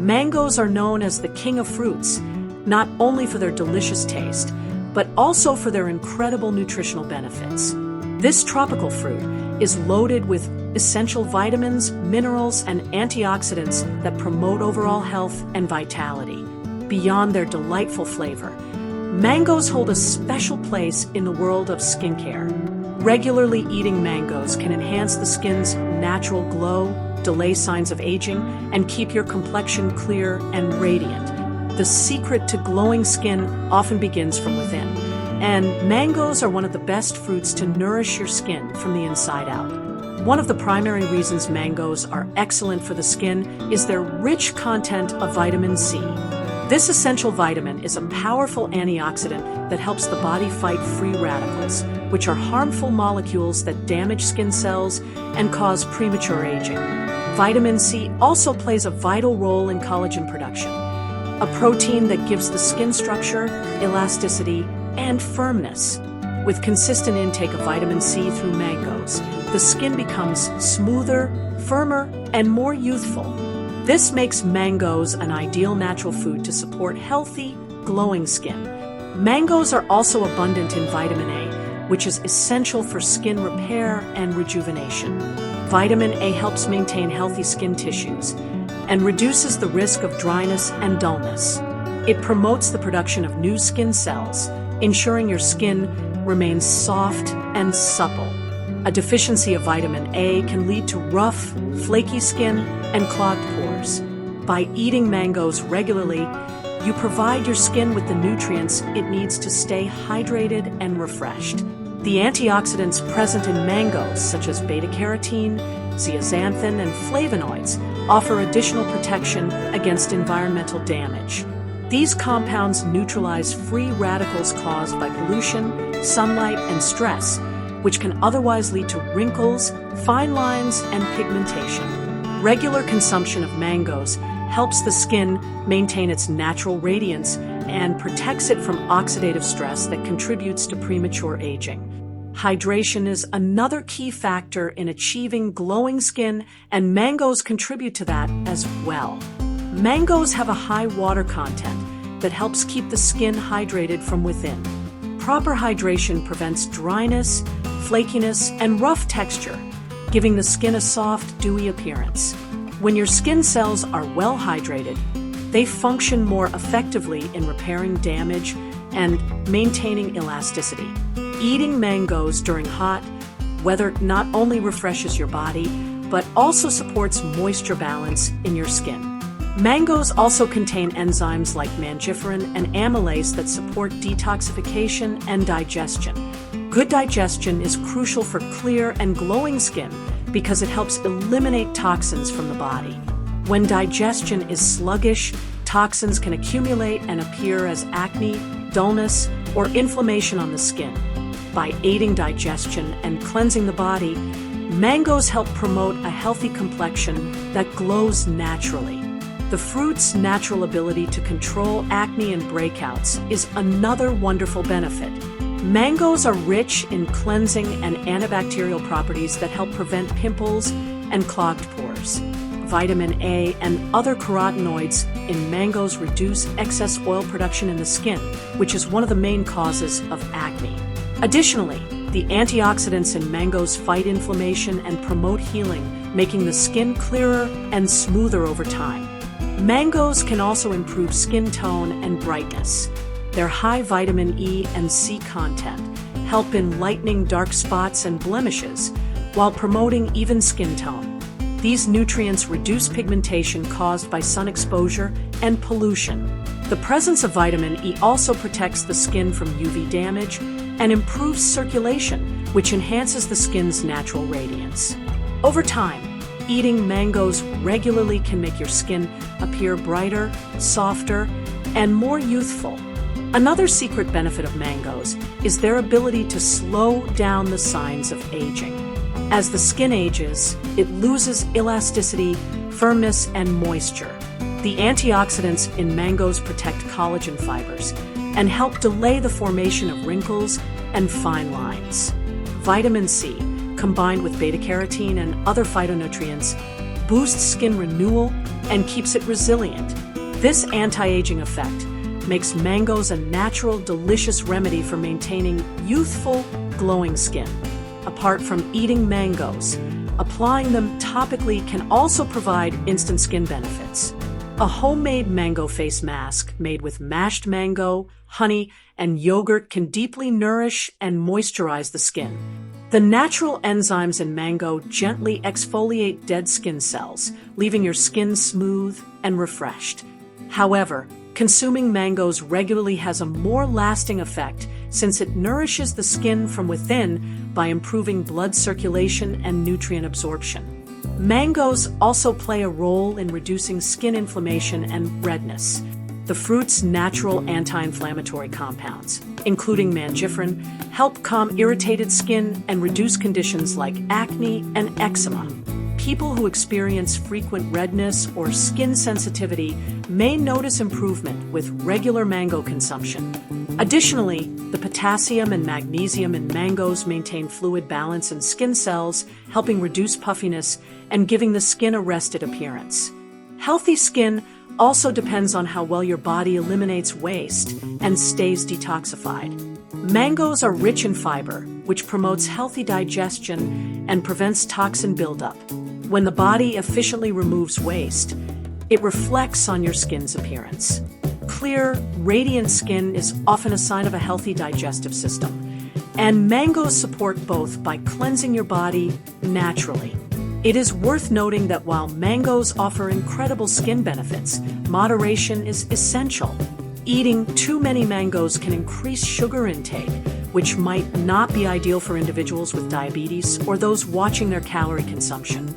Mangoes are known as the king of fruits, not only for their delicious taste, but also for their incredible nutritional benefits. This tropical fruit is loaded with essential vitamins, minerals, and antioxidants that promote overall health and vitality. Beyond their delightful flavor, mangoes hold a special place in the world of skincare. Regularly eating mangoes can enhance the skin's natural glow, delay signs of aging, and keep your complexion clear and radiant. The secret to glowing skin often begins from within, and mangoes are one of the best fruits to nourish your skin from the inside out. One of the primary reasons mangoes are excellent for the skin is their rich content of vitamin C. This essential vitamin is a powerful antioxidant that helps the body fight free radicals, which are harmful molecules that damage skin cells and cause premature aging. Vitamin C also plays a vital role in collagen production, a protein that gives the skin structure, elasticity, and firmness. With consistent intake of vitamin C through mangoes, the skin becomes smoother, firmer, and more youthful. This makes mangoes an ideal natural food to support healthy, glowing skin. Mangoes are also abundant in vitamin A, which is essential for skin repair and rejuvenation. Vitamin A helps maintain healthy skin tissues and reduces the risk of dryness and dullness. It promotes the production of new skin cells, ensuring your skin remains soft and supple. A deficiency of vitamin A can lead to rough, flaky skin and clogged pores. By eating mangoes regularly, you provide your skin with the nutrients it needs to stay hydrated and refreshed. The antioxidants present in mangoes, such as beta-carotene, zeaxanthin, and flavonoids, offer additional protection against environmental damage. These compounds neutralize free radicals caused by pollution, sunlight, and stress, which can otherwise lead to wrinkles, fine lines, and pigmentation. Regular consumption of mangoes helps the skin maintain its natural radiance and protects it from oxidative stress that contributes to premature aging. Hydration is another key factor in achieving glowing skin, and mangoes contribute to that as well. Mangoes have a high water content that helps keep the skin hydrated from within. Proper hydration prevents dryness, flakiness, and rough texture, giving the skin a soft, dewy appearance. When your skin cells are well hydrated, they function more effectively in repairing damage and maintaining elasticity. Eating mangoes during hot weather not only refreshes your body, but also supports moisture balance in your skin. Mangoes also contain enzymes like mangiferin and amylase that support detoxification and digestion. Good digestion is crucial for clear and glowing skin because it helps eliminate toxins from the body. When digestion is sluggish, toxins can accumulate and appear as acne, dullness, or inflammation on the skin. By aiding digestion and cleansing the body, mangoes help promote a healthy complexion that glows naturally. The fruit's natural ability to control acne and breakouts is another wonderful benefit. Mangoes are rich in cleansing and antibacterial properties that help prevent pimples and clogged pores. Vitamin A and other carotenoids in mangoes reduce excess oil production in the skin, which is one of the main causes of acne. Additionally, the antioxidants in mangoes fight inflammation and promote healing, making the skin clearer and smoother over time. Mangoes can also improve skin tone and brightness. Their high vitamin E and C content help in lightening dark spots and blemishes while promoting even skin tone. These nutrients reduce pigmentation caused by sun exposure and pollution. The presence of vitamin E also protects the skin from UV damage and improves circulation, which enhances the skin's natural radiance. Over time, eating mangoes regularly can make your skin appear brighter, softer, and more youthful. Another secret benefit of mangoes is their ability to slow down the signs of aging. As the skin ages, it loses elasticity, firmness, and moisture. The antioxidants in mangoes protect collagen fibers and help delay the formation of wrinkles and fine lines. Vitamin C, combined with beta-carotene and other phytonutrients, boosts skin renewal and keeps it resilient. This anti-aging effect makes mangoes a natural, delicious remedy for maintaining youthful, glowing skin. Apart from eating mangoes, applying them topically can also provide instant skin benefits. A homemade mango face mask made with mashed mango, honey, and yogurt can deeply nourish and moisturize the skin. The natural enzymes in mango gently exfoliate dead skin cells, leaving your skin smooth and refreshed. However, consuming mangoes regularly has a more lasting effect since it nourishes the skin from within by improving blood circulation and nutrient absorption. Mangoes also play a role in reducing skin inflammation and redness. The fruit's natural anti-inflammatory compounds, including mangifrin, help calm irritated skin and reduce conditions like acne and eczema. People who experience frequent redness or skin sensitivity may notice improvement with regular mango consumption. Additionally, the potassium and magnesium in mangoes maintain fluid balance in skin cells, helping reduce puffiness and giving the skin a rested appearance. Healthy skin also depends on how well your body eliminates waste and stays detoxified. Mangoes are rich in fiber, which promotes healthy digestion and prevents toxin buildup. When the body efficiently removes waste, it reflects on your skin's appearance. Clear, radiant skin is often a sign of a healthy digestive system, and mangoes support both by cleansing your body naturally. It is worth noting that while mangoes offer incredible skin benefits, moderation is essential. Eating too many mangoes can increase sugar intake, which might not be ideal for individuals with diabetes or those watching their calorie consumption.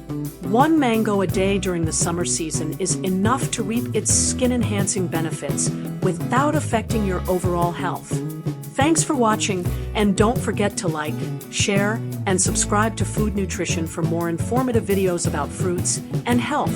One mango a day during the summer season is enough to reap its skin-enhancing benefits without affecting your overall health. Thanks for watching, and don't forget to like, share, and subscribe to Food Nutrition for more informative videos about fruits and health.